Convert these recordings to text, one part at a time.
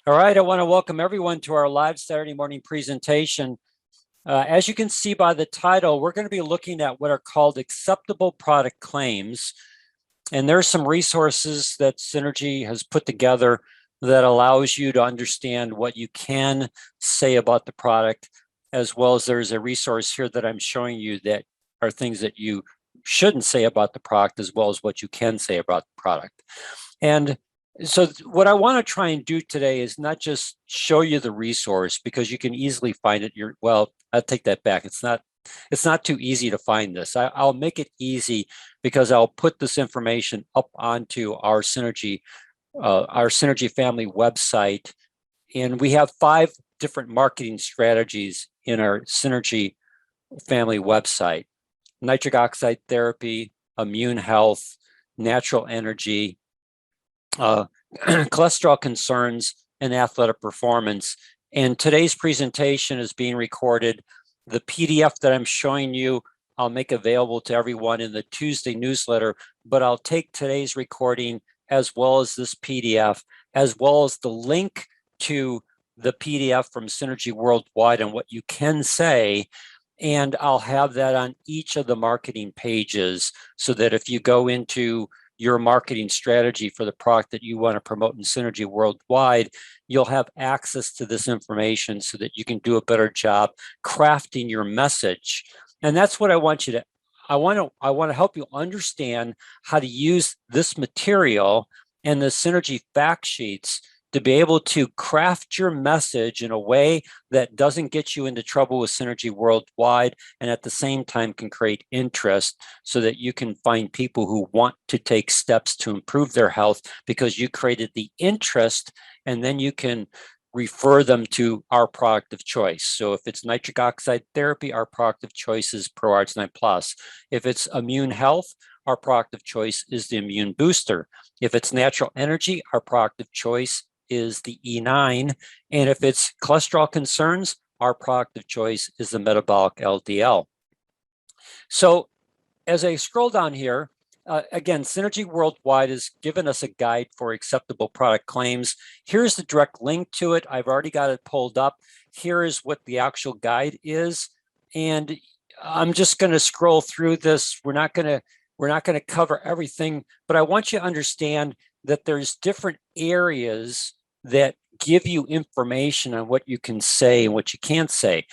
All right, I want to welcome everyone to our live Saturday morning presentation. As you can see by the title, we're going to be looking at what are called acceptable product claims. And there are some resources that Synergy has put together that allows you to understand what you can say about the product, as well as there's a resource here that I'm showing you that are things that you shouldn't say about the product, as well as what you can say about the product. And so what I want to try and do today is not just show you the resource, because you can easily find it. Well, I'll take that back. It's not too easy to find this. I'll make it easy because I'll put this information up onto our Synergy family website. And we have 5 different marketing strategies in our Synergy family website: nitric oxide therapy, immune health, natural energy, cholesterol concerns, and athletic performance. And today's presentation is being recorded. The PDF that I'm showing you, I'll make available to everyone in the Tuesday newsletter, but I'll take today's recording as well as this PDF, as well as the link to the PDF from Synergy Worldwide and what you can say. And I'll have that on each of the marketing pages, so that if you go into your marketing strategy for the product that you want to promote in Synergy Worldwide, you'll have access to this information so that you can do a better job crafting your message. And that's what I want you to, I want to help you understand how to use this material and the Synergy fact sheets to be able to craft your message in a way that doesn't get you into trouble with Synergy Worldwide, and at the same time can create interest so that you can find people who want to take steps to improve their health because you created the interest, and then you can refer them to our product of choice. So if it's nitric oxide therapy, our product of choice is ProArginine Plus. If it's immune health, our product of choice is the immune booster. If it's natural energy, our product of choice is the E9. And if it's cholesterol concerns, our product of choice is the metabolic LDL. So as I scroll down here, again, Synergy Worldwide has given us a guide for acceptable product claims. Here's the direct link to it. I've already got it pulled up. Here is what the actual guide is. And I'm just going to scroll through this. We're not going to cover everything, but I want you to understand that there's different areas that give you information on what you can say and what you can't say.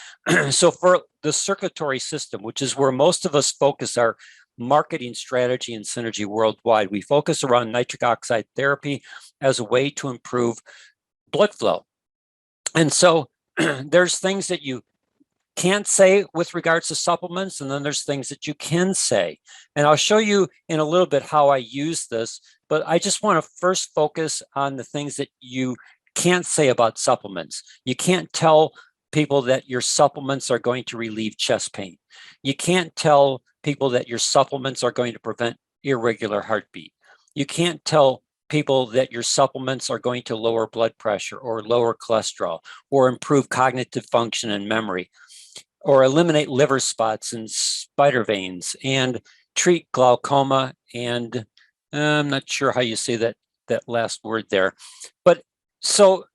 So for the circulatory system, which is where most of us focus our marketing strategy in Synergy Worldwide, we focus around nitric oxide therapy as a way to improve blood flow. And so there's things that you can't say with regards to supplements, and then there's things that you can say. And I'll show you in a little bit how I use this, but I just want to first focus on the things that you can't say about supplements. You can't tell people that your supplements are going to relieve chest pain. You can't tell people that your supplements are going to prevent irregular heartbeat. You can't tell people that your supplements are going to lower blood pressure or lower cholesterol or improve cognitive function and memory, or eliminate liver spots and spider veins and treat glaucoma. And I'm not sure how you say that last word there. But so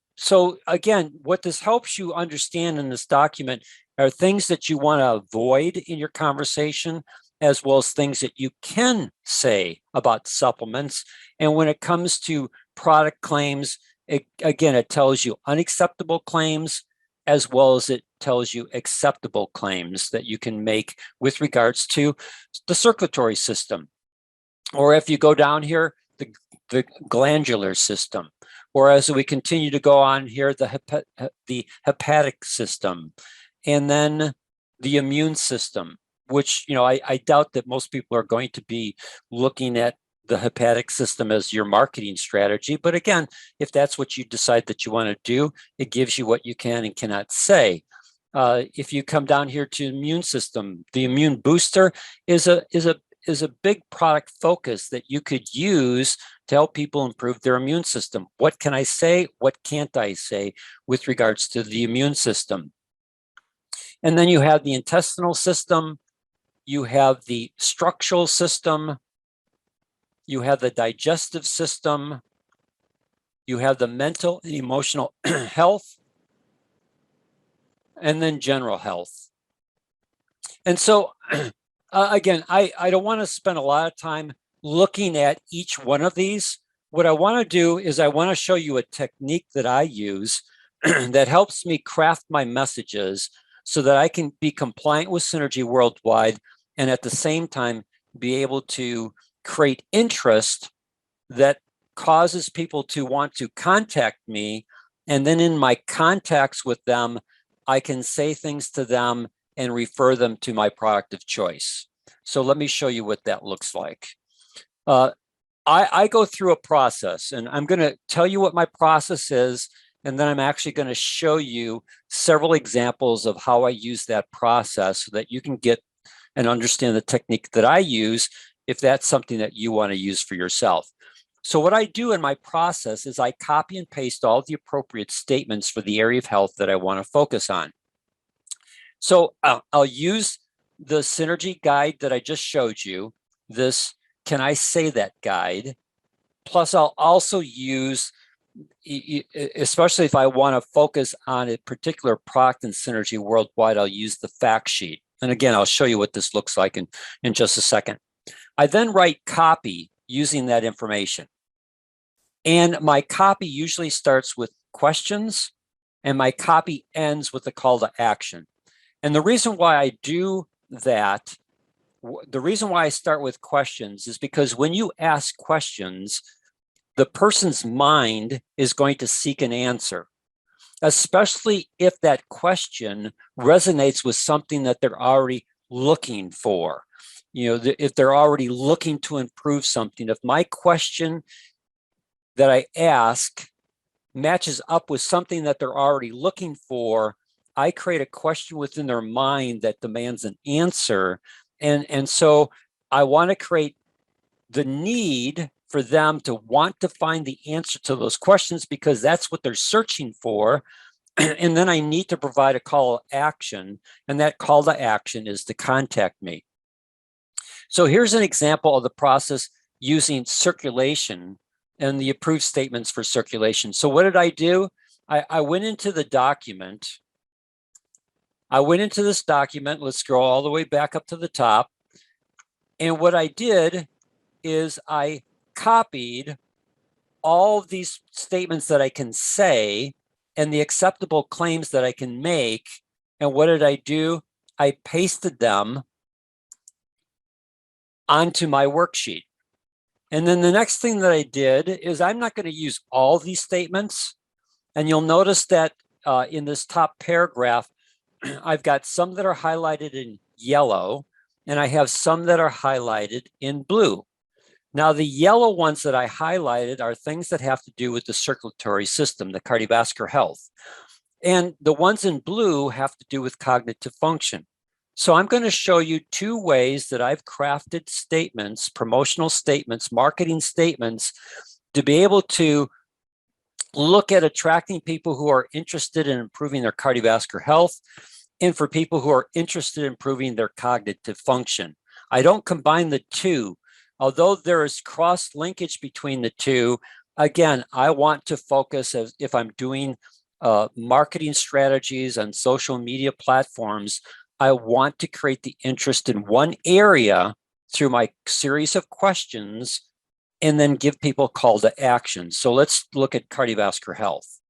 again, what this helps you understand in this document are things that you want to avoid in your conversation, as well as things that you can say about supplements. And when it comes to product claims, it tells you unacceptable claims, as well as it tells you acceptable claims that you can make with regards to the circulatory system. Or if you go down here, the glandular system. Or as we continue to go on here, the hepatic system, and then the immune system, which, I doubt that most people are going to be looking at the hepatic system as your marketing strategy. But again, if that's what you decide that you want to do, it gives you what you can and cannot say. If you come down here to immune system, the immune booster is a big product focus that you could use to help people improve their immune system. What can I say? What can't I say with regards to the immune system? And then you have the intestinal system, you have the structural system, you have the digestive system, you have the mental and emotional health, and then general health. And so again, I don't want to spend a lot of time looking at each one of these. What I want to do is I want to show you a technique that I use that helps me craft my messages so that I can be compliant with Synergy Worldwide and at the same time be able to create interest that causes people to want to contact me. And then in my contacts with them, I can say things to them and refer them to my product of choice. So let me show you what that looks like. I go through a process, and I'm going to tell you what my process is, and then I'm actually going to show you several examples of how I use that process so that you can get and understand the technique that I use if that's something that you want to use for yourself. So what I do in my process is I copy and paste all the appropriate statements for the area of health that I want to focus on. So I'll use the Synergy guide that I just showed you, this Can I Say That guide, plus I'll also use, especially if I want to focus on a particular product in Synergy Worldwide, I'll use the fact sheet. And again, I'll show you what this looks like in just a second. I then write copy using that information. And my copy usually starts with questions, and my copy ends with a call to action. And the reason why I do that, the reason why I start with questions is because when you ask questions, the person's mind is going to seek an answer, especially if that question resonates with something that they're already looking for. You know, if they're already looking to improve something, if my question that I ask matches up with something that they're already looking for, I create a question within their mind that demands an answer. And so I want to create the need for them to want to find the answer to those questions because that's what they're searching for. And then I need to provide a call to action. And that call to action is to contact me. So here's an example of the process using circulation and the approved statements for circulation. So what did I do? I went into the document. I went into this document. Let's scroll all the way back up to the top. And what I did is I copied all of these statements that I can say and the acceptable claims that I can make. And what did I do? I pasted them onto my worksheet. And then the next thing that I did is I'm not going to use all these statements. And you'll notice that in this top paragraph, I've got some that are highlighted in yellow, and I have some that are highlighted in blue. Now, the yellow ones that I highlighted are things that have to do with the circulatory system, the cardiovascular health. And the ones in blue have to do with cognitive function. So I'm going to show you two ways that I've crafted statements, promotional statements, marketing statements, to be able to look at attracting people who are interested in improving their cardiovascular health and for people who are interested in improving their cognitive function. I don't combine the two. Although there is cross-linkage between the two, again, I want to focus, as if I'm doing marketing strategies on social media platforms, I want to create the interest in one area through my series of questions and then give people a call to action. So let's look at cardiovascular health.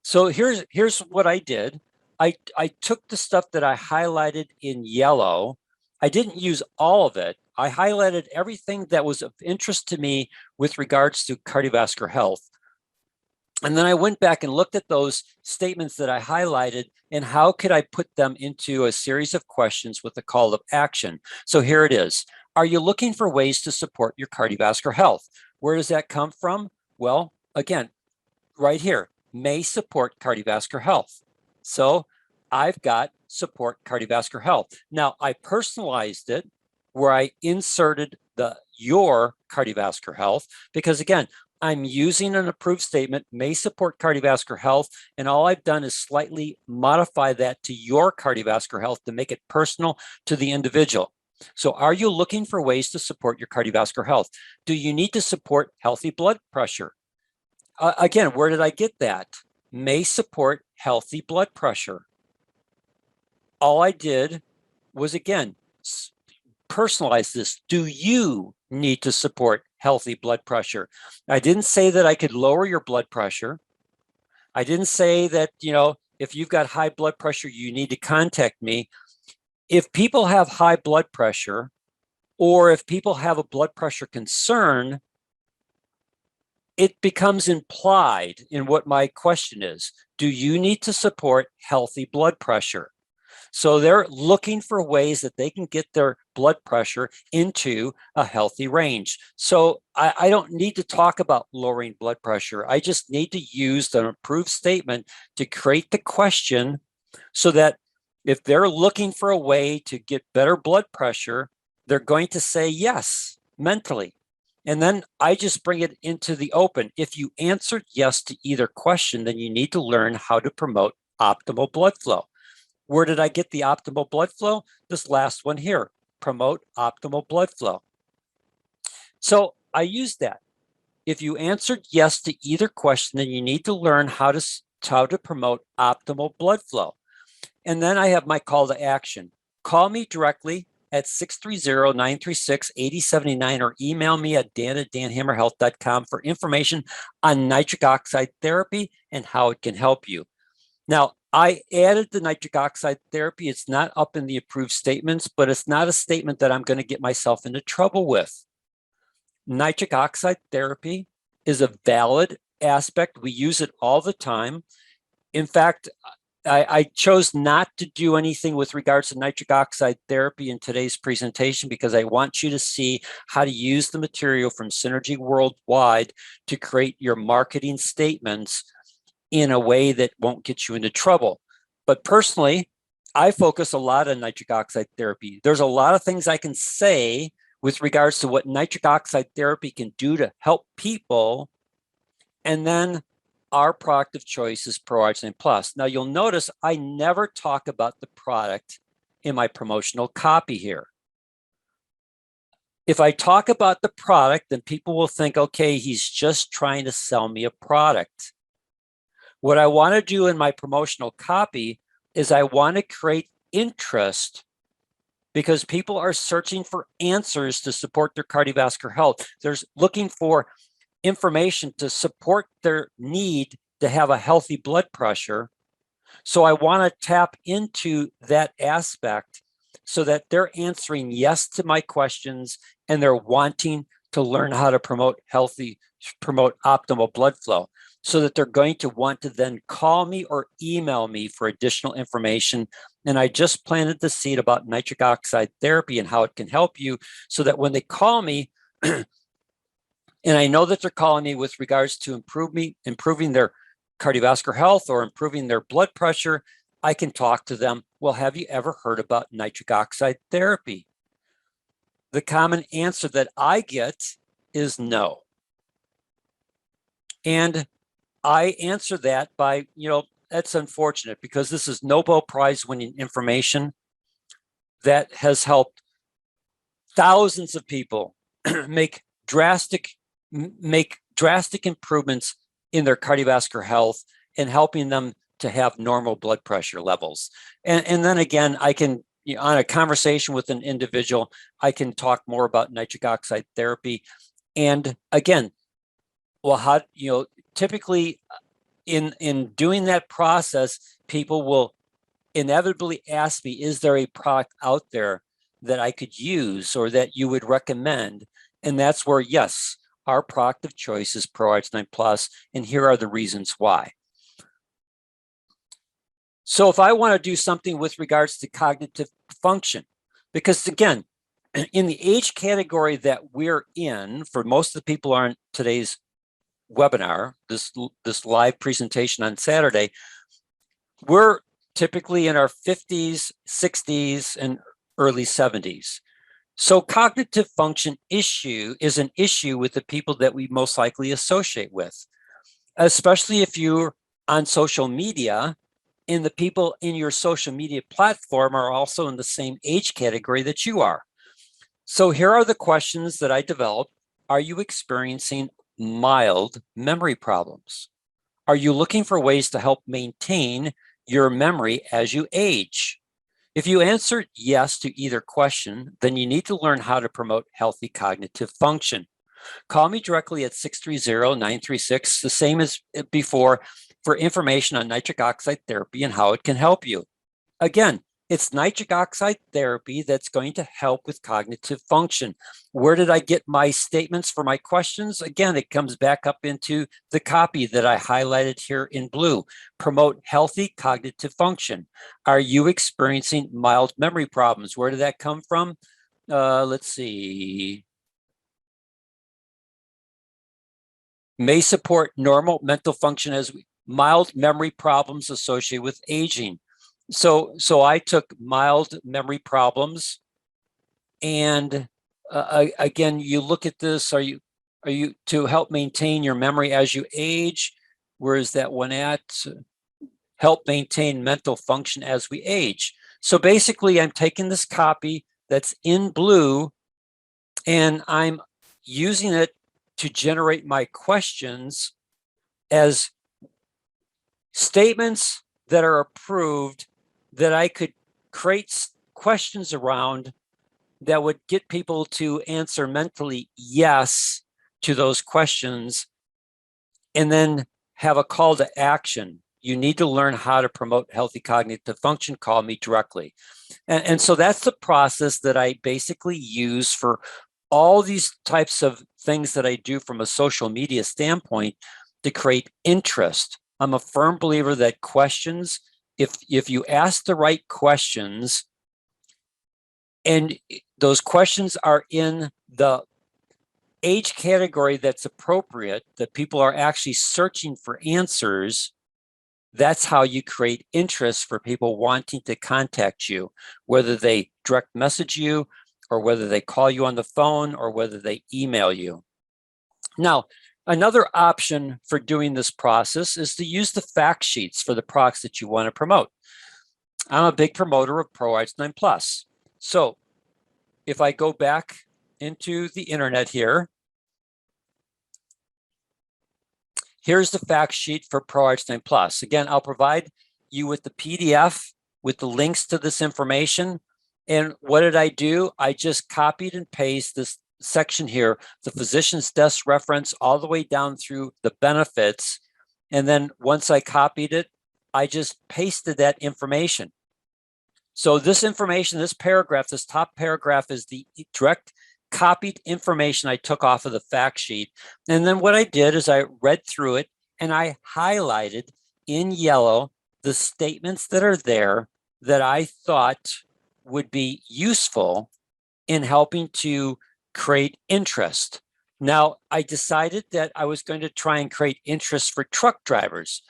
So here's what I did. I took the stuff that I highlighted in yellow. I didn't use all of it. I highlighted everything that was of interest to me with regards to cardiovascular health. And then I went back and looked at those statements that I highlighted and how could I put them into a series of questions with a call to action. So here it is. Are you looking for ways to support your cardiovascular health? Where does that come from? Well, again, right here, may support cardiovascular health. So I've got support cardiovascular health. Now I personalized it where I inserted the your cardiovascular health, because again, I'm using an approved statement, may support cardiovascular health, and all I've done is slightly modify that to your cardiovascular health to make it personal to the individual. So are you looking for ways to support your cardiovascular health? Do you need to support healthy blood pressure? Again, where did I get that? May support healthy blood pressure. All I did was, again, personalize this. Do you need to support healthy blood pressure? I didn't say that I could lower your blood pressure. I didn't say that, if you've got high blood pressure, you need to contact me. If people have high blood pressure, or if people have a blood pressure concern, it becomes implied in what my question is. Do you need to support healthy blood pressure? So they're looking for ways that they can get their blood pressure into a healthy range. So I don't need to talk about lowering blood pressure. I just need to use the approved statement to create the question so that if they're looking for a way to get better blood pressure, they're going to say yes mentally. And then I just bring it into the open. If you answered yes to either question, then you need to learn how to promote optimal blood flow. Where did I get the optimal blood flow? This last one here, promote optimal blood flow. So I use that. If you answered yes to either question, then you need to learn how to promote optimal blood flow. And then I have my call to action. Call me directly at 630-936-8079 or email me at dan@danhammerhealth.com for information on nitric oxide therapy and how it can help you. Now, I added the nitric oxide therapy. It's not up in the approved statements, but it's not a statement that I'm going to get myself into trouble with. Nitric oxide therapy is a valid aspect. We use it all the time. In fact, I chose not to do anything with regards to nitric oxide therapy in today's presentation because I want you to see how to use the material from Synergy Worldwide to create your marketing statements in a way that won't get you into trouble. But personally, I focus a lot on nitric oxide therapy. There's a lot of things I can say with regards to what nitric oxide therapy can do to help people. And then our product of choice is Pro-Arginine Plus. Now you'll notice I never talk about the product in my promotional copy here. If I talk about the product, then people will think, okay, he's just trying to sell me a product. What I want to do in my promotional copy is I want to create interest because people are searching for answers to support their cardiovascular health. They're looking for information to support their need to have a healthy blood pressure. So I want to tap into that aspect so that they're answering yes to my questions and they're wanting to learn how to promote optimal blood flow, so that they're going to want to then call me or email me for additional information. And I just planted the seed about nitric oxide therapy and how it can help you so that when they call me, and I know that they're calling me with regards to improving their cardiovascular health or improving their blood pressure, I can talk to them. Well, have you ever heard about nitric oxide therapy? The common answer that I get is no. And I answer that by, that's unfortunate because this is Nobel Prize winning information that has helped thousands of people make drastic improvements in their cardiovascular health and helping them to have normal blood pressure levels. And then again, I can, on a conversation with an individual, I can talk more about nitric oxide therapy. And again, well, how, typically in doing that process, people will inevitably ask me, is there a product out there that I could use or that you would recommend? And that's where, yes, our product of choice is Pro-Arginine Plus, and here are the reasons why. So if I want to do something with regards to cognitive function, because again, in the age category that we're in, for most of the people on today's webinar, this live presentation on Saturday, we're typically in our 50s, 60s, and early 70s. So cognitive function issue is an issue with the people that we most likely associate with, especially if you're on social media and the people in your social media platform are also in the same age category that you are. So here are the questions that I developed. Are you experiencing mild memory problems? Are you looking for ways to help maintain your memory as you age? If you answered yes to either question, then you need to learn how to promote healthy cognitive function. Call me directly at 630-936, the same as before, for information on nitric oxide therapy and how it can help you. Again, it's nitric oxide therapy that's going to help with cognitive function. Where did I get my statements for my questions? Again, it comes back up into the copy that I highlighted here in blue. Promote healthy cognitive function. Are you experiencing mild memory problems? Where did that come from? Let's see. May support normal mental function as mild memory problems associated with aging. So I took mild memory problems, and again, you look at this. Are you to help maintain your memory as you age? Where is that one at? Help maintain mental function as we age. So basically, I'm taking this copy that's in blue, and I'm using it to generate my questions as statements that are approved that I could create questions around that would get people to answer mentally yes to those questions, and then have a call to action. You need to learn how to promote healthy cognitive function. Call me directly. And so that's the process that I basically use for all these types of things that I do from a social media standpoint to create interest. I'm a firm believer that questions, if you ask the right questions, and those questions are in the age category that's appropriate, that people are actually searching for answers, that's how you create interest for people wanting to contact you, whether they direct message you or whether they call you on the phone or whether they email you. Now, another option for doing this process is to use the fact sheets for the products that you want to promote. I'm a big promoter of ProArts9 Plus. So if I go back into the internet here, here's the fact sheet for ProArts9 Plus. Again, I'll provide you with the PDF with the links to this information. And what did I do? I just copied and pasted this section here, the physician's desk reference, all the way down through the benefits. And then once I copied it, I just pasted that information. So this information, this paragraph, this top paragraph is the direct copied information I took off of the fact sheet. And then what I did is I read through it and I highlighted in yellow the statements that are there that I thought would be useful in helping to create interest. Now, I decided that I was going to try and create interest for truck drivers.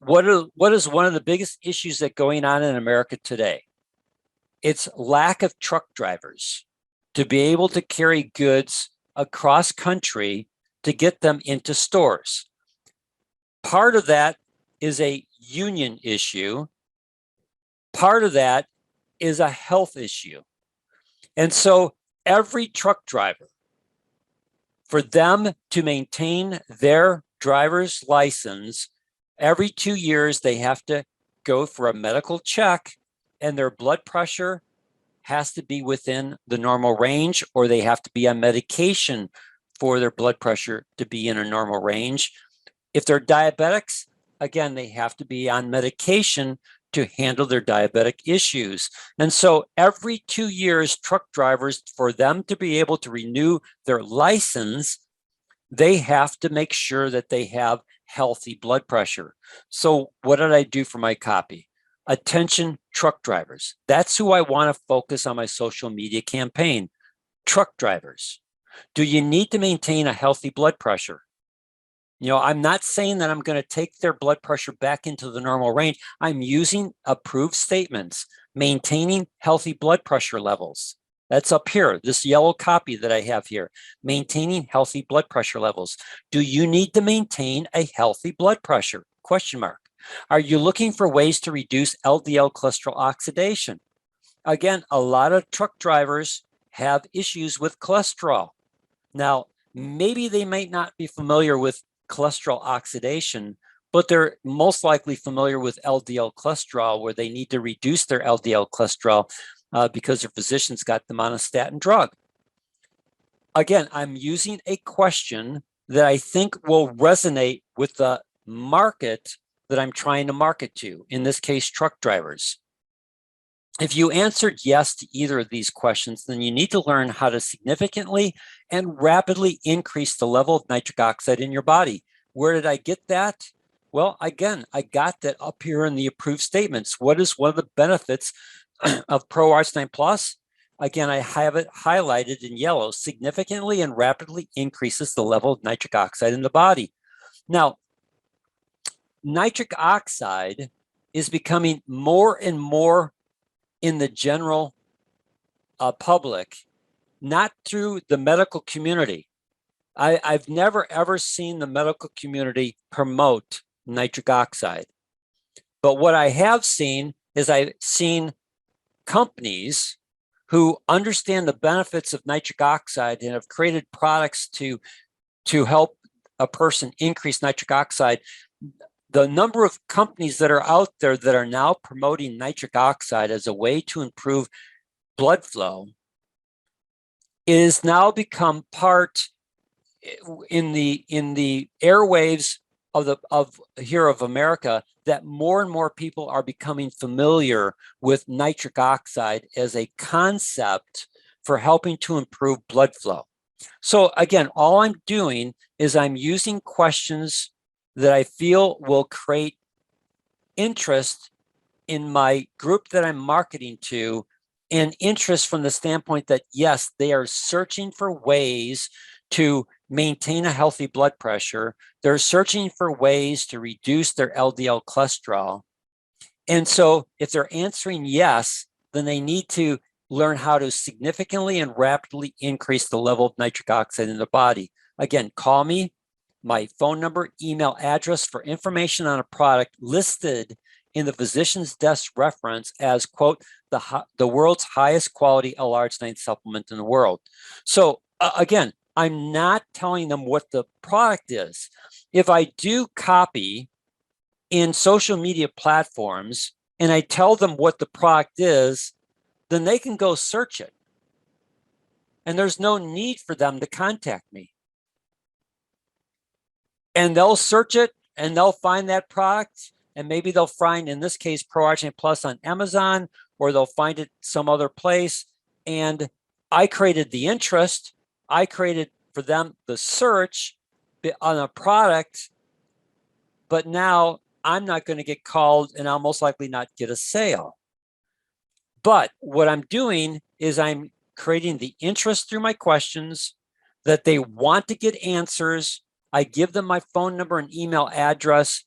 What is one of the biggest issues that going on in America today? It's lack of truck drivers to be able to carry goods across country to get them into stores. Part of that is a union issue. Part of that is a health issue. And so every truck driver, for them to maintain their driver's license, every 2 years, they have to go for a medical check, and their blood pressure has to be within the normal range, or they have to be on medication for their blood pressure to be in a normal range. If they're diabetics, again, they have to be on medication to handle their diabetic issues. And so every 2 years, truck drivers, for them to be able to renew their license, they have to make sure that they have healthy blood pressure. So what did I do for my copy? Attention truck drivers. That's who I want to focus on my social media campaign. Truck drivers. Do you need to maintain a healthy blood pressure? You know, I'm not saying that I'm going to take their blood pressure back into the normal range. I'm using approved statements, maintaining healthy blood pressure levels. That's up here, this yellow copy that I have here, maintaining healthy blood pressure levels. Do you need to maintain a healthy blood pressure? Question mark. Are you looking for ways to reduce LDL cholesterol oxidation? Again, a lot of truck drivers have issues with cholesterol. Now, maybe they might not be familiar with cholesterol oxidation, but they're most likely familiar with LDL cholesterol, where they need to reduce their LDL cholesterol because their physicians got them on a statin drug. Again, I'm using a question that I think will resonate with the market that I'm trying to market to, in this case, truck drivers. If you answered yes to either of these questions, then you need to learn how to significantly and rapidly increase the level of nitric oxide in your body. Where did I get that? Well, again, I got that up here in the approved statements. What is one of the benefits of Pro Arginine Plus? Again, I have it highlighted in yellow. Significantly and rapidly increases the level of nitric oxide in the body. Now, nitric oxide is becoming more and more in the general public, not through the medical community. I've never ever seen the medical community promote nitric oxide. But what I have seen is I've seen companies who understand the benefits of nitric oxide and have created products to help a person increase nitric oxide. The number of companies that are out there that are now promoting nitric oxide as a way to improve blood flow is now become part in the airwaves of America, that more and more people are becoming familiar with nitric oxide as a concept for helping to improve blood flow. So again, all I'm doing is I'm using questions that I feel will create interest in my group that I'm marketing to, and interest from the standpoint that, yes, they are searching for ways to maintain a healthy blood pressure. They're searching for ways to reduce their LDL cholesterol. And so if they're answering yes, then they need to learn how to significantly and rapidly increase the level of nitric oxide in the body. Again, call me. My phone number, email address for information on a product listed in the physician's desk reference as, quote, the world's highest quality L-arginine supplement in the world. So again, I'm not telling them what the product is. If I do copy in social media platforms and I tell them what the product is, then they can go search it. And there's no need for them to contact me. And they'll search it and they'll find that product. And maybe they'll find, in this case, Pro Arginine Plus on Amazon, or they'll find it some other place. And I created the interest. I created for them the search on a product, but now I'm not going to get called and I'll most likely not get a sale. But what I'm doing is I'm creating the interest through my questions that they want to get answers. I give them my phone number and email address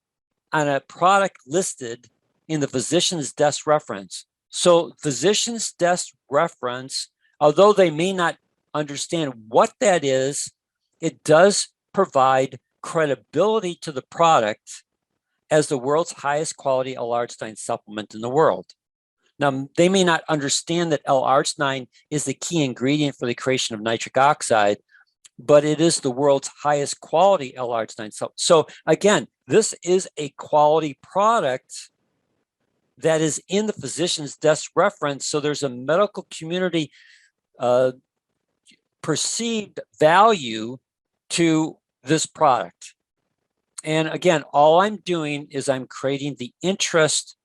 on a product listed in the physician's desk reference. So physician's desk reference, although they may not understand what that is, it does provide credibility to the product as the world's highest quality L-arginine supplement in the world. Now, they may not understand that L-arginine is the key ingredient for the creation of nitric oxide, but it is the world's highest quality L-arginine supplement. So again, this is a quality product that is in the physician's desk reference. So there's a medical community perceived value to this product. And again, all I'm doing is I'm creating the interest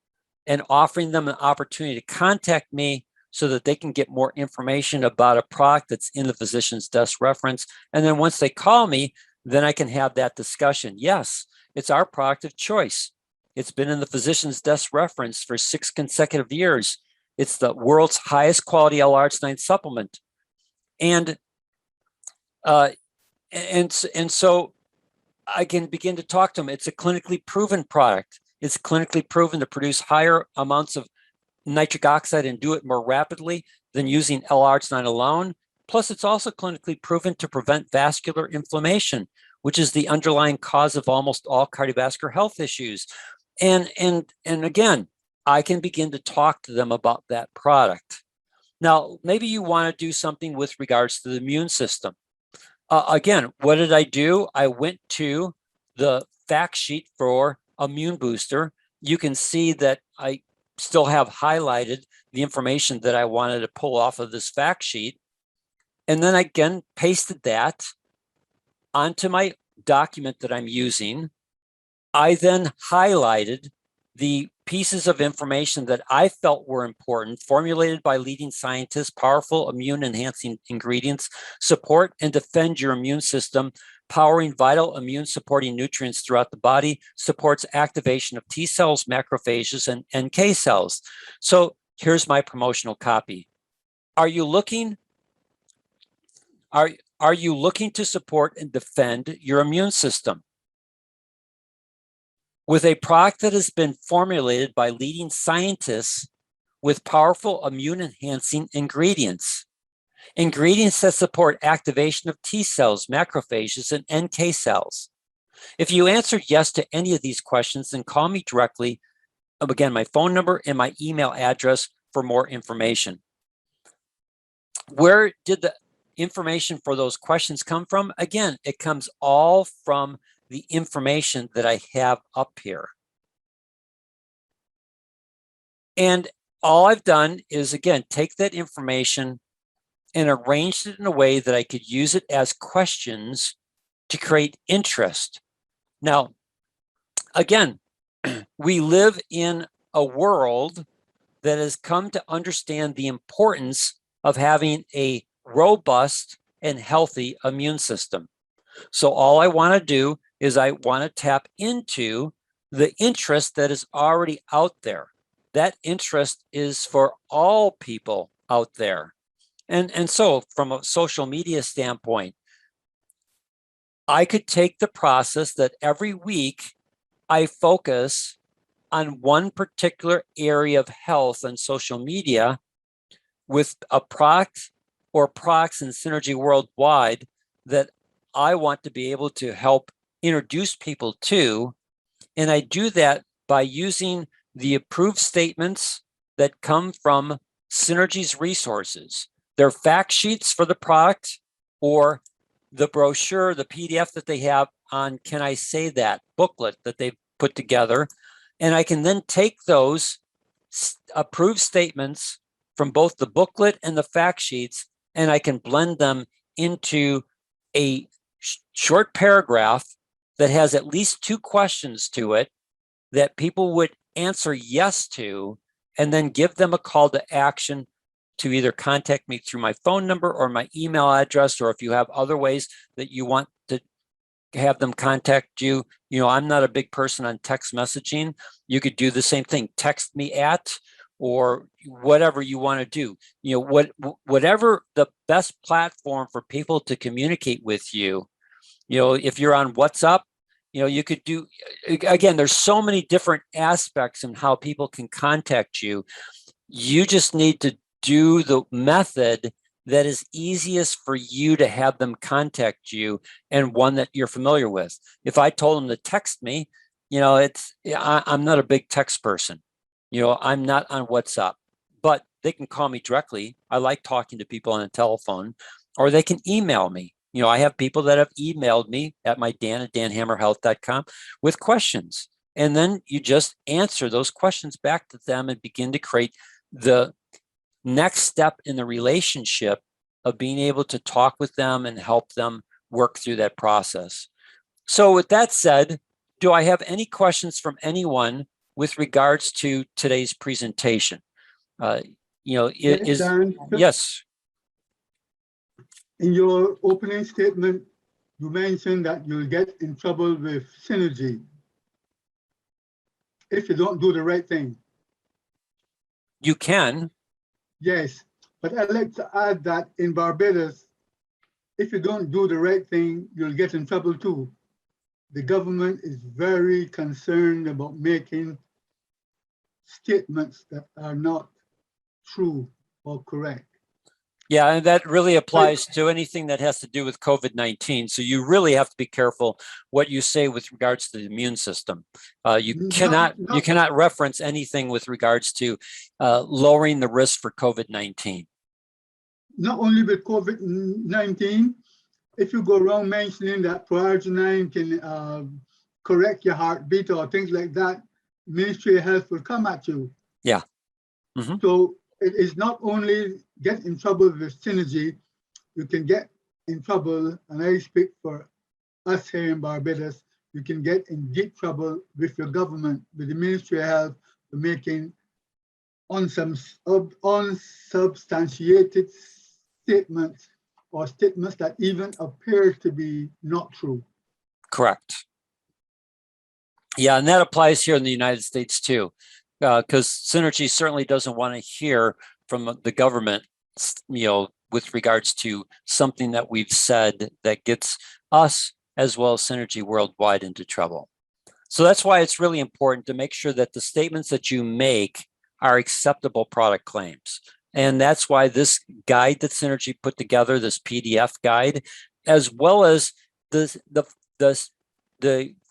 and offering them an opportunity to contact me so that they can get more information about a product that's in the physician's desk reference. And then once they call me, then I can have that discussion. Yes, it's our product of choice. It's been in the physician's desk reference for 6 consecutive years. It's the world's highest quality L-arginine supplement. And so I can begin to talk to them. It's a clinically proven product. It's clinically proven to produce higher amounts of nitric oxide and do it more rapidly than using L-arginine alone. Plus, it's also clinically proven to prevent vascular inflammation, which is the underlying cause of almost all cardiovascular health issues. And again, I can begin to talk to them about that product. Now, maybe you want to do something with regards to the immune system. Again, what did I do? I went to the fact sheet for immune booster. You can see that I still have highlighted the information that I wanted to pull off of this fact sheet. And then I again pasted that onto my document that I'm using. I then highlighted the pieces of information that I felt were important, formulated by leading scientists, powerful immune enhancing ingredients, support and defend your immune system, powering vital immune supporting nutrients throughout the body, supports activation of T cells, macrophages, and NK cells. So here's my promotional copy. Are you looking to support and defend your immune system? With a product that has been formulated by leading scientists with powerful immune enhancing ingredients. Ingredients that support activation of T cells, macrophages, and NK cells. If you answered yes to any of these questions, then call me directly. Again, my phone number and my email address for more information. Where did the information for those questions come from? Again, it comes all from the information that I have up here. And all I've done is, again, take that information and arranged it in a way that I could use it as questions to create interest. Now, again, we live in a world that has come to understand the importance of having a robust and healthy immune system. So all I want to do is I want to tap into the interest that is already out there. That interest is for all people out there. And so from a social media standpoint, I could take the process that every week I focus on one particular area of health on social media with a product or products in Synergy worldwide that I want to be able to help introduce people to. And I do that by using the approved statements that come from Synergy's resources. They're fact sheets for the product or the brochure, the PDF that they have on Can I Say That booklet that they've put together. And I can then take those approved statements from both the booklet and the fact sheets, and I can blend them into a short paragraph that has at least 2 questions to it that people would answer yes to, and then give them a call to action to either contact me through my phone number or my email address, or if you have other ways that you want to have them contact you. You know, I'm not a big person on text messaging. You could do the same thing, text me at, or whatever you want to do. You know, whatever the best platform for people to communicate with you. You know, if you're on WhatsApp, you know, you could do, again, there's so many different aspects in how people can contact you. You just need to do the method that is easiest for you to have them contact you, and one that you're familiar with. If I told them to text me, you know, I'm not a big text person. You know, I'm not on WhatsApp, but they can call me directly. I like talking to people on the telephone, or they can email me. You know, I have people that have emailed me at my dan@danhammerhealth.com with questions. And then you just answer those questions back to them and begin to create the next step in the relationship of being able to talk with them and help them work through that process. So with that said, do I have any questions from anyone with regards to today's presentation? You know, Yes, Dan. yes. In your opening statement, you mentioned that you'll get in trouble with Synergy if you don't do the right thing. You can. Yes, but I'd like to add that in Barbados, if you don't do the right thing, you'll get in trouble too. The government is very concerned about making statements that are not true or correct. Yeah, and that really applies to anything that has to do with COVID-19. So you really have to be careful what you say with regards to the immune system. You cannot reference anything with regards to lowering the risk for COVID-19. Not only with COVID-19, if you go around mentioning that proarginine can correct your heartbeat or things like that, Ministry of Health will come at you. Yeah. Mm-hmm. So it is not only get in trouble with synergy, you can get in trouble, and I speak for us here in Barbados, you can get in deep trouble with your government, with the Ministry of Health, for making unsubstantiated statements or statements that even appear to be not true. Correct. Yeah, and that applies here in the United States too, because Synergy certainly doesn't want to hear from the government, with regards to something that we've said that gets us as well as Synergy worldwide into trouble. So that's why it's really important to make sure that the statements that you make are acceptable product claims. And that's why this guide that Synergy put together, this PDF guide, as well as the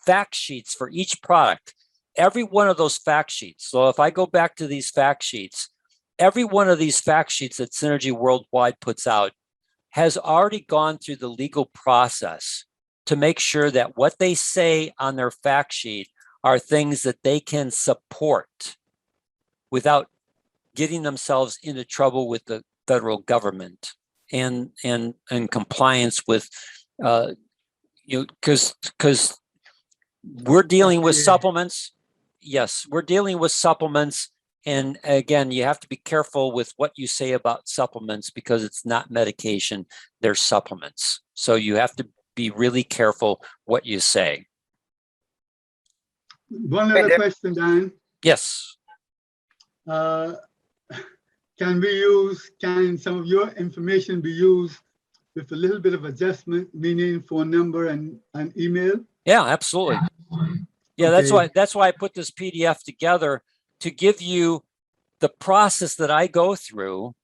fact sheets for each product, every one of those fact sheets. So if I go back to these fact sheets, every one of these fact sheets that Synergy Worldwide puts out has already gone through the legal process to make sure that what they say on their fact sheet are things that they can support without getting themselves into trouble with the federal government and compliance with, because we're dealing with supplements. Yes, we're dealing with supplements. And again, you have to be careful with what you say about supplements because it's not medication, they're supplements. So you have to be really careful what you say. One other question, Dan. Yes. Can some of your information be used with a little bit of adjustment, meaning phone number and email? Yeah, absolutely. Yeah, okay. that's why I put this PDF together to give you the process that I go through.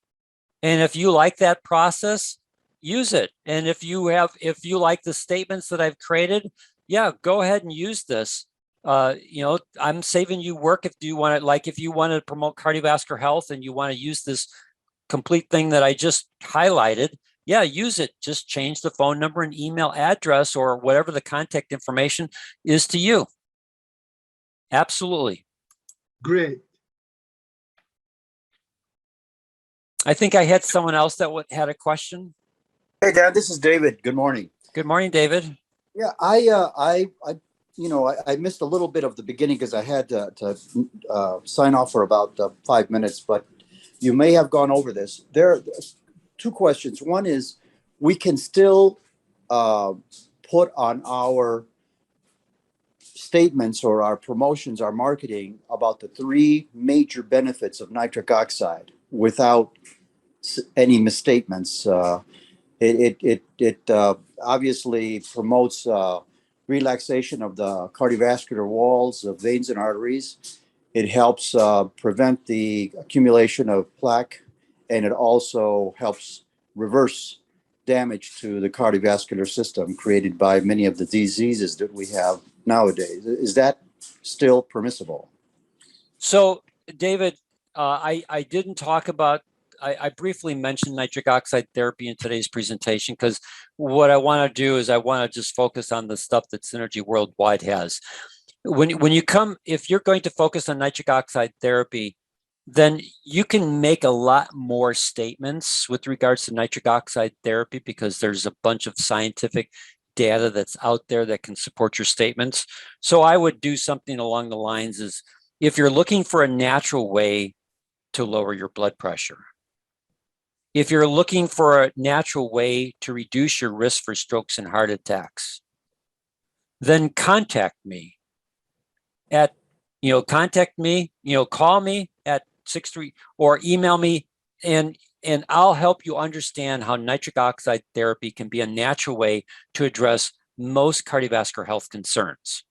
And if you like that process, use it. And if you like the statements that I've created, yeah, go ahead and use this. I'm saving you work if you want to, if you want to promote cardiovascular health and you want to use this complete thing that I just highlighted, yeah, use it. Just change the phone number and email address or whatever the contact information is to you. Absolutely. Great. I think I had someone else that had a question. Hey, Dan, this is David. Good morning. Good morning, David. Yeah, I missed a little bit of the beginning because I had to sign off for about 5 minutes, but you may have gone over this. There are two questions. One is we can still put on our statements or our promotions, our marketing about the three major benefits of nitric oxide without any misstatements. It obviously promotes relaxation of the cardiovascular walls of veins and arteries. It helps prevent the accumulation of plaque, and it also helps reverse damage to the cardiovascular system created by many of the diseases that we have nowadays. Is that still permissible? So, David, I didn't talk about, I briefly mentioned nitric oxide therapy in today's presentation because what I want to do is I want to just focus on the stuff that Synergy Worldwide has. When you come, if you're going to focus on nitric oxide therapy, then you can make a lot more statements with regards to nitric oxide therapy because there's a bunch of scientific data that's out there that can support your statements. So I would do something along the lines is, if you're looking for a natural way to lower your blood pressure, if you're looking for a natural way to reduce your risk for strokes and heart attacks, then contact me at, call me at 63 or email me and I'll help you understand how nitric oxide therapy can be a natural way to address most cardiovascular health concerns.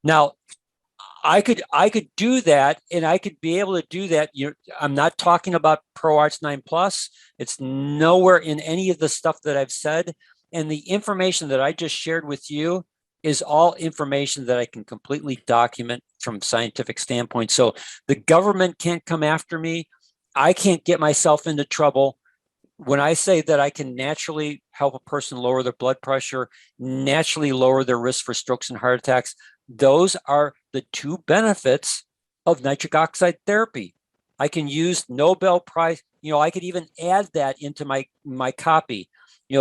Now, I could do that, and I could be able to do that. I'm not talking about ProArts 9 Plus. It's nowhere in any of the stuff that I've said. And the information that I just shared with you is all information that I can completely document from a scientific standpoint. So the government can't come after me. I can't get myself into trouble. when I say that I can naturally help a person lower their blood pressure, naturally lower their risk for strokes and heart attacks, those are the two benefits of nitric oxide therapy. I can use Nobel Prize, I could even add that into my copy.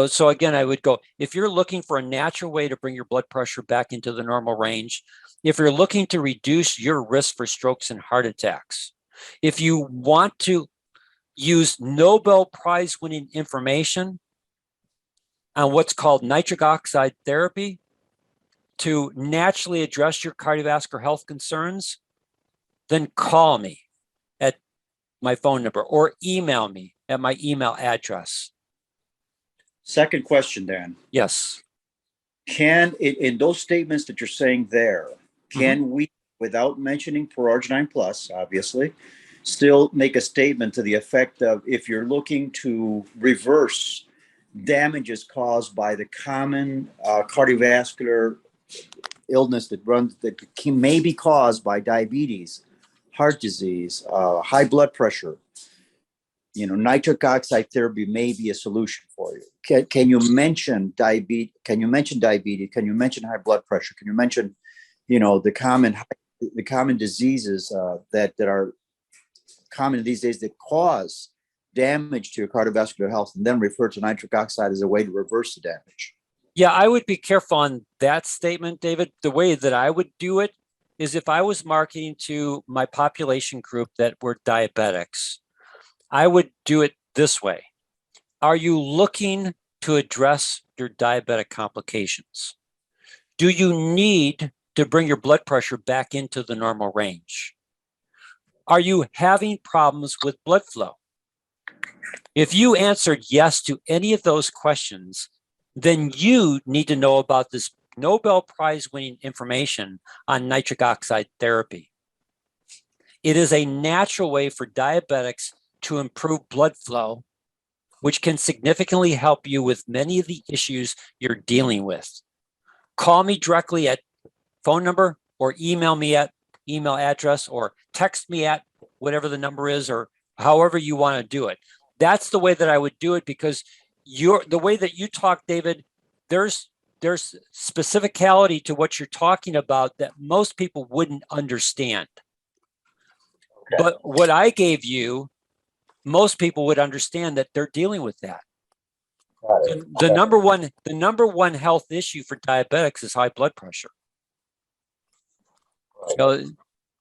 So again, I would go, if you're looking for a natural way to bring your blood pressure back into the normal range, if you're looking to reduce your risk for strokes and heart attacks, if you want to use Nobel Prize winning information on what's called nitric oxide therapy to naturally address your cardiovascular health concerns, then call me at my phone number or email me at my email address. Second question, Dan. Yes. Can, in those statements that you're saying there, can we, without mentioning Pro-Arginine Plus, obviously, still make a statement to the effect of, if you're looking to reverse damages caused by the common cardiovascular illness that may be caused by diabetes, heart disease, high blood pressure, nitric oxide therapy may be a solution for you. Can you mention diabetes? Can you mention diabetes? Can you mention high blood pressure? Can you mention, the common diseases that are common these days that cause damage to your cardiovascular health, and then refer to nitric oxide as a way to reverse the damage? Yeah, I would be careful on that statement, David. The way that I would do it is if I was marketing to my population group that were diabetics, I would do it this way. Are you looking to address your diabetic complications? Do you need to bring your blood pressure back into the normal range? Are you having problems with blood flow? If you answered yes to any of those questions, then you need to know about this Nobel Prize winning information on nitric oxide therapy. It is a natural way for diabetics to improve blood flow, which can significantly help you with many of the issues you're dealing with. Call me directly at phone number or email me at email address or text me at whatever the number is or however you want to do it. That's the way that I would do it, because the way that you talk, David, there's specificality to what you're talking about that most people wouldn't understand. Okay. But what I gave you, most people would understand that they're dealing with that. The number one health issue for diabetics is high blood pressure.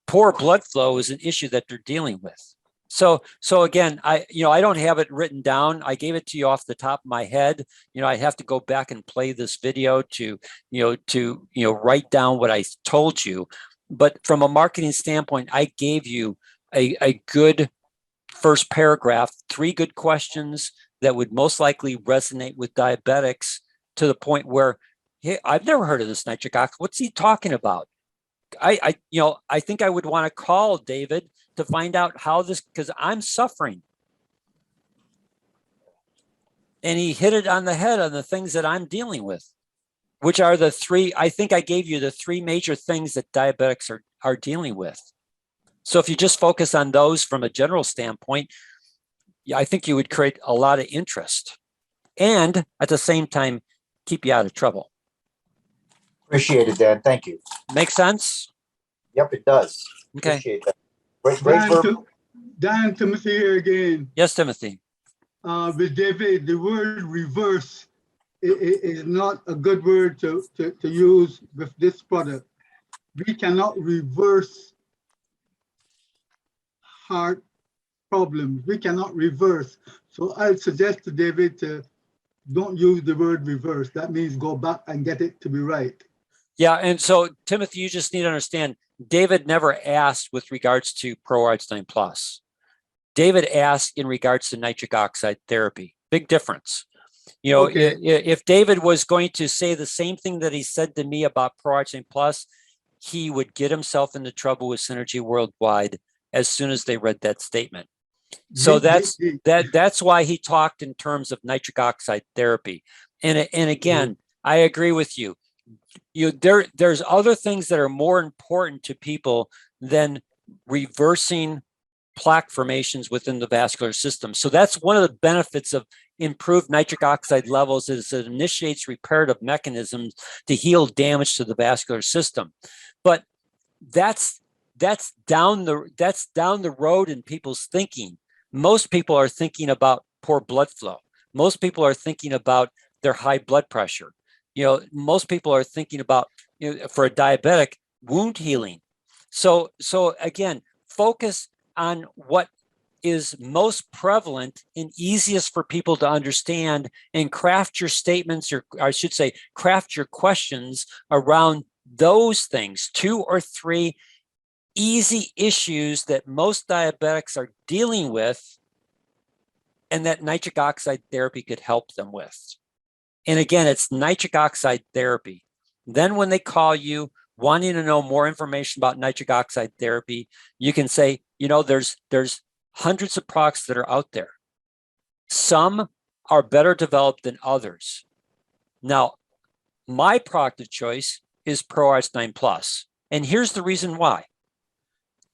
Poor blood flow is an issue that they're dealing with. So again, I don't have it written down. I gave it to you off the top of my head. I have to go back and play this video to write down what I told you. But from a marketing standpoint, I gave you a good first paragraph, 3 good questions that would most likely resonate with diabetics to the point where, hey, I've never heard of this nitric oxide. What's he talking about? I think I would want to call David to find out how this, because I'm suffering. And he hit it on the head on the things that I'm dealing with, which are the 3, I think I gave you the 3 major things that diabetics are dealing with. So if you just focus on those from a general standpoint, I think you would create a lot of interest and at the same time, keep you out of trouble. Appreciate it, Dan. Thank you. Make sense? Yep, it does. Okay. Appreciate that. Great Dan, Timothy here again. Yes, Timothy. With David, the word reverse is not a good word to use with this product. We cannot reverse heart problems. We cannot reverse. So I suggest to David to don't use the word reverse. That means go back and get it to be right. Yeah, and so Timothy, you just need to understand, David never asked with regards to Pro-Arginine Plus. David asked in regards to nitric oxide therapy. Big difference. Okay. If David was going to say the same thing that he said to me about Pro-Arginine Plus, he would get himself into trouble with Synergy Worldwide as soon as they read that statement. So that's why he talked in terms of nitric oxide therapy. And again, I agree with you. There's other things that are more important to people than reversing plaque formations within the vascular system. So that's one of the benefits of improved nitric oxide levels, is it initiates reparative mechanisms to heal damage to the vascular system. But that's down the road in people's thinking. Most people are thinking about poor blood flow. Most people are thinking about their high blood pressure. Most people are thinking about, for a diabetic, wound healing. So again, focus on what is most prevalent and easiest for people to understand, and craft your statements, or I should say, craft your questions around those things, 2 or 3 easy issues that most diabetics are dealing with and that nitric oxide therapy could help them with. And again, it's nitric oxide therapy. Then when they call you wanting to know more information about nitric oxide therapy, you can say, there's hundreds of products that are out there. Some are better developed than others. Now, my product of choice is ProArts 9+. And here's the reason why.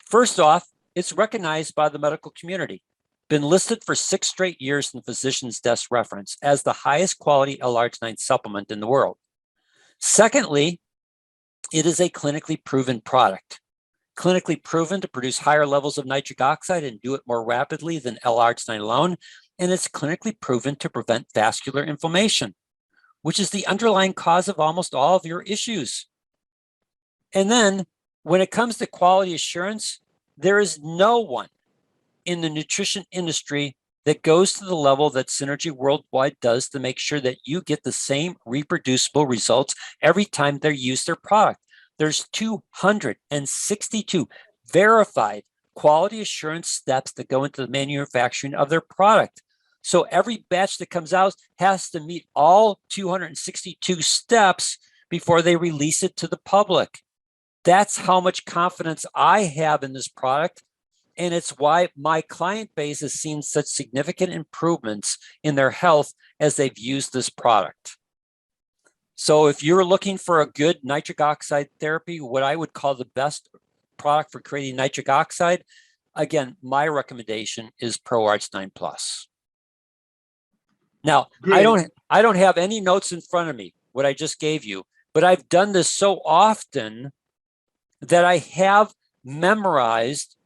First off, it's recognized by the medical community. Been listed for 6 straight years in the physician's desk reference as the highest quality L-arginine supplement in the world. Secondly, it is a clinically proven product. Clinically proven to produce higher levels of nitric oxide and do it more rapidly than L-arginine alone. And it's clinically proven to prevent vascular inflammation, which is the underlying cause of almost all of your issues. And then when it comes to quality assurance, there is no one in the nutrition industry that goes to the level that Synergy Worldwide does to make sure that you get the same reproducible results every time they use their product. There's 262 verified quality assurance steps that go into the manufacturing of their product. So every batch that comes out has to meet all 262 steps before they release it to the public. That's how much confidence I have in this product. And it's why my client base has seen such significant improvements in their health as they've used this product. So if you're looking for a good nitric oxide therapy, what I would call the best product for creating nitric oxide, again, my recommendation is ProArts 9+. Now, Great. I don't have any notes in front of me, what I just gave you, but I've done this so often that I have memorized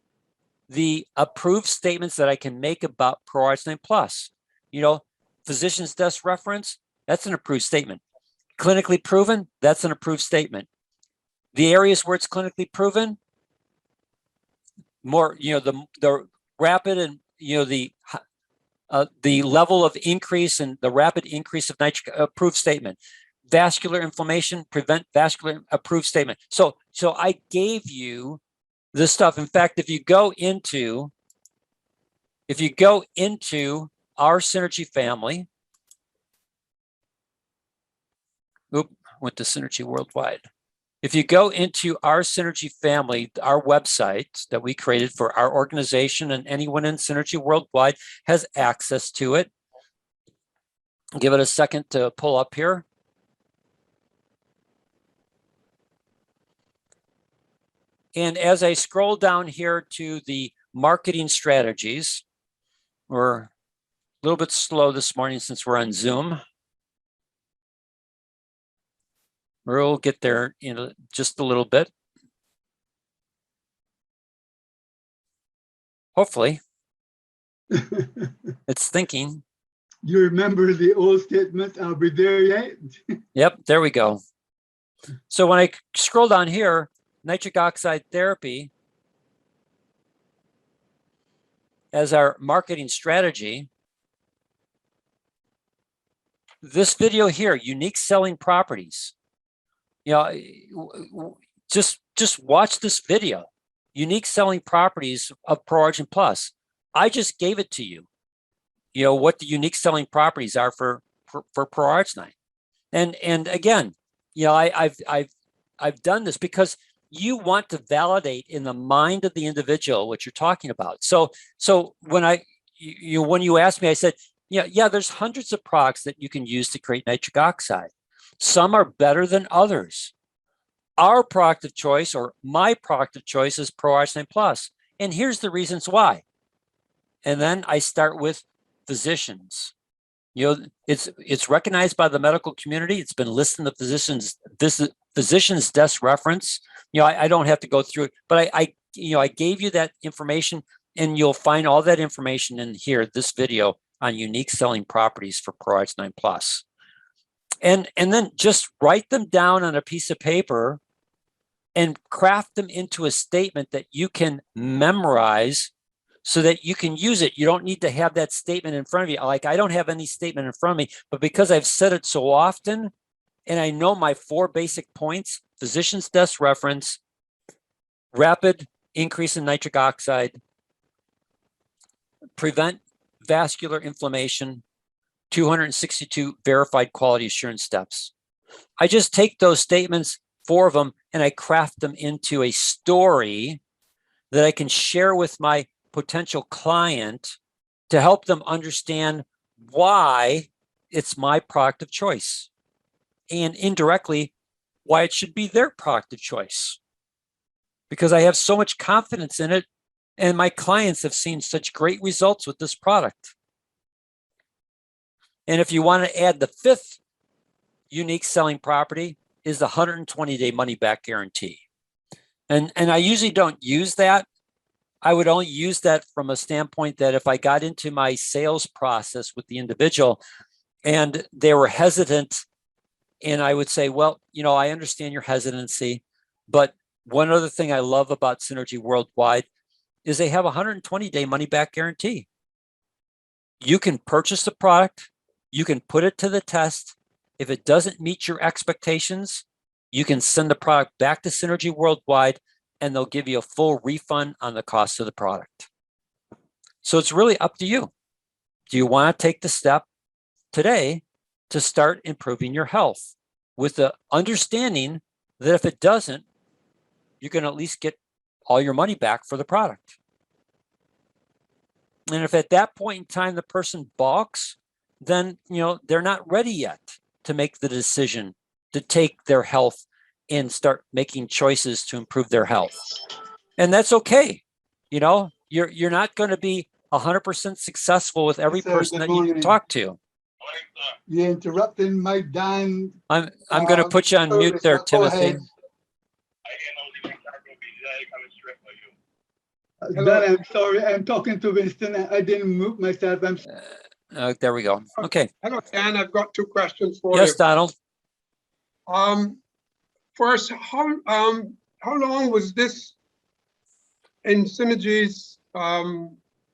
the approved statements that I can make about ProArts 9+. Physician's desk reference, that's an approved statement. Clinically proven, that's an approved statement. The areas where it's clinically proven, more, the rapid and, the level of increase and the rapid increase of nitric, approved statement. Vascular inflammation, prevent vascular, approved statement. So I gave you this stuff. In fact, if you go into our Synergy family, went to Synergy Worldwide. If you go into our Synergy family, our website that we created for our organization, and anyone in Synergy Worldwide has access to it. Give it a second to pull up here. And as I scroll down here to the marketing strategies, we're a little bit slow this morning since we're on Zoom. We'll get there in just a little bit. Hopefully. It's thinking. You remember the old statement, I'll be there yet? Yep, there we go. So when I scroll down here, nitric oxide therapy as our marketing strategy, this video here, unique selling properties. Just watch this video. Unique selling properties of ProArgin Plus. I just gave it to you. What the unique selling properties are for ProArginine. And again, I've done this because you want to validate in the mind of the individual what you're talking about. So when you asked me, I said, yeah, there's hundreds of products that you can use to create nitric oxide. Some are better than others. Our product of choice, or my product of choice, is ProArginine Plus. and here's the reasons why. And then I start with physicians. You know, it's recognized by the medical community. It's been listed in the physician's desk reference. You know, I don't have to go through it, but I gave you that information, and you'll find all that information in here, this video on unique selling properties for ProX 9 Plus. And then just write them down on a piece of paper and craft them into a statement that you can memorize so that you can use it. You don't need to have that statement in front of you. Like, I don't have any statement in front of me, but because I've said it so often and I know my 4 basic points: physician's desk reference, rapid increase in nitric oxide, prevent vascular inflammation, 262 verified quality assurance steps. I just take those statements, 4 of them, and I craft them into a story that I can share with my potential client to help them understand why it's my product of choice, and indirectly why it should be their product of choice, because I have so much confidence in it and my clients have seen such great results with this product. And if you want to add the 5th unique selling property, is the 120-day money back guarantee. And I usually don't use that. I would only use that from a standpoint that if I got into my sales process with the individual and they were hesitant, and I would say, well, you know, I understand your hesitancy, but one other thing I love about Synergy Worldwide is they have a 120-day money back guarantee. You can purchase the product, you can put it to the test. If it doesn't meet your expectations, you can send the product back to Synergy Worldwide and they'll give you a full refund on the cost of the product. So it's really up to you. Do you want to take the step today to start improving your health with the understanding that if it doesn't, you can at least get all your money back for the product? And if at that point in time the person balks, then they're not ready yet to make the decision to take their health and start making choices to improve their health. And that's okay. You're not going to be 100% successful with every person that you talk to. You're interrupting my Dan. I'm going to put you on mute there, Timothy. Dan, I'm sorry. I'm talking to Winston. I didn't mute myself. There we go. Okay. Hello, Dan. I've got 2 questions for Yes, you. Donald. First, how long was this in Synergy's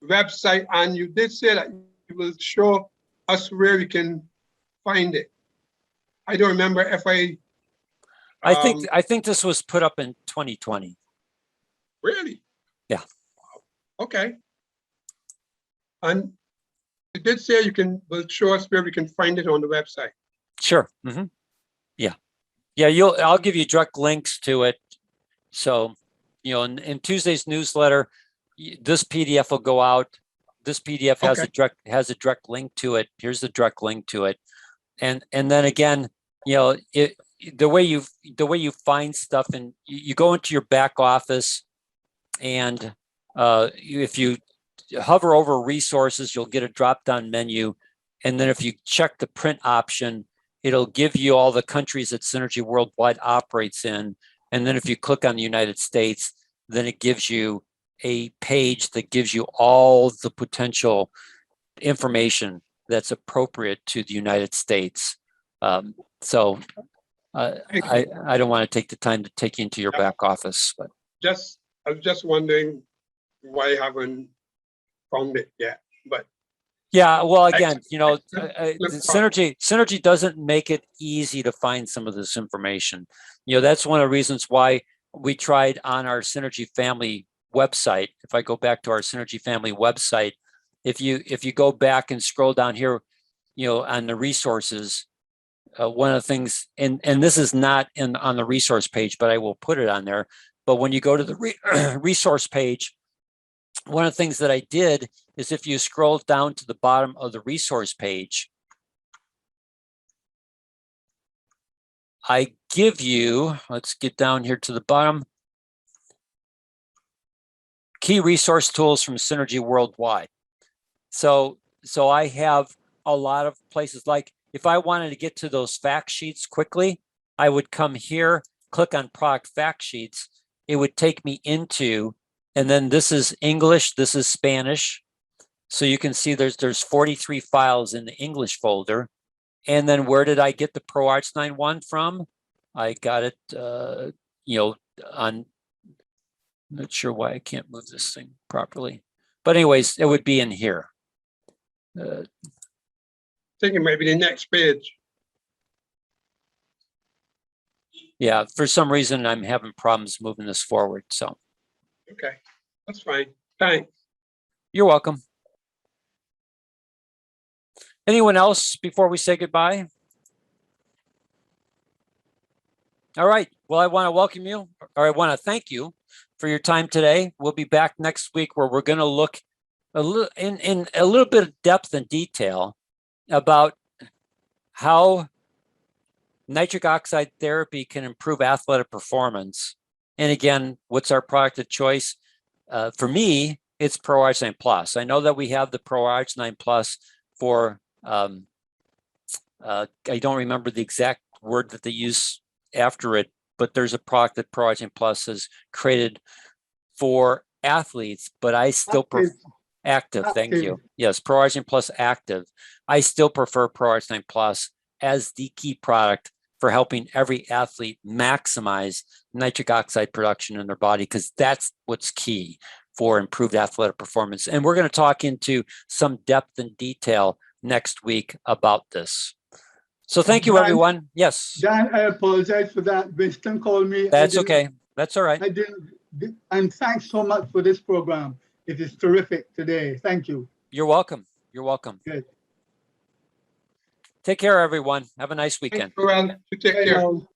website? And you did say that you will show us where we can find it. I don't remember if I think this was put up in 2020. Really? Yeah. Okay. And you did say will show us where we can find it on the website. Sure. Mm-hmm. Yeah. I'll give you direct links to it. So, in Tuesday's newsletter, this PDF will go out. This PDF has a direct link to it. Here's the direct link to it. And then again, the way you find stuff, and you go into your back office, and if you hover over resources, you'll get a drop-down menu. And then if you check the print option, it'll give you all the countries that Synergy Worldwide operates in. And then if you click on the United States, then it gives you a page that gives you all the potential information that's appropriate to the United States. So I don't want to take the time to take you into your back office, but I was just wondering why I haven't found it yet. But yeah, well, again, Synergy doesn't make it easy to find some of this information. That's one of the reasons why we tried on our Synergy Family website. If I go back to our Synergy Family website, if you go back and scroll down here, on the resources, one of the things, and this is not on the resource page, but I will put it on there. But when you go to the resource page, one of the things that I did is if you scroll down to the bottom of the resource page, I give you, let's get down here to the bottom, key resource tools from Synergy Worldwide. So I have a lot of places, like if I wanted to get to those fact sheets quickly, I would come here, click on product fact sheets. It would take me into, and then this is English, this is Spanish. So you can see there's 43 files in the English folder. And then where did I get the ProArch-9 one from? I got it, I'm not sure why I can't move this thing properly. But anyways, it would be in here. I think it might be the next page. Yeah, for some reason, I'm having problems moving this forward. So Okay, that's fine. Thanks. you're welcome. Anyone else before we say goodbye? All right. Well, I want to welcome you, or I want to thank you for your time today. We'll be back next week where we're going to look a little in a little bit of depth and detail about how nitric oxide therapy can improve athletic performance. And again, what's our product of choice? For me, it's ProArch-9 Plus. I know that we have the ProArch-9 Plus for, I don't remember the exact word that they use after it, but there's a product that ProArch-9 Plus has created for athletes, but I still prefer active. Thank you. Yes, ProArch-9 Plus Active. I still prefer ProArch-9 Plus as the key product for helping every athlete maximize nitric oxide production in their body, because that's what's key for improved athletic performance. And we're going to talk into some depth and detail next week about this. So thank you, everyone. Yes. Dan, I apologize for that. Winston called me. That's okay. That's all right. I didn't, and thanks so much for this program. It is terrific today. Thank you. You're welcome. You're welcome. Good. Take care, everyone. Have a nice weekend. Thanks, Joel. You take Bye care. now.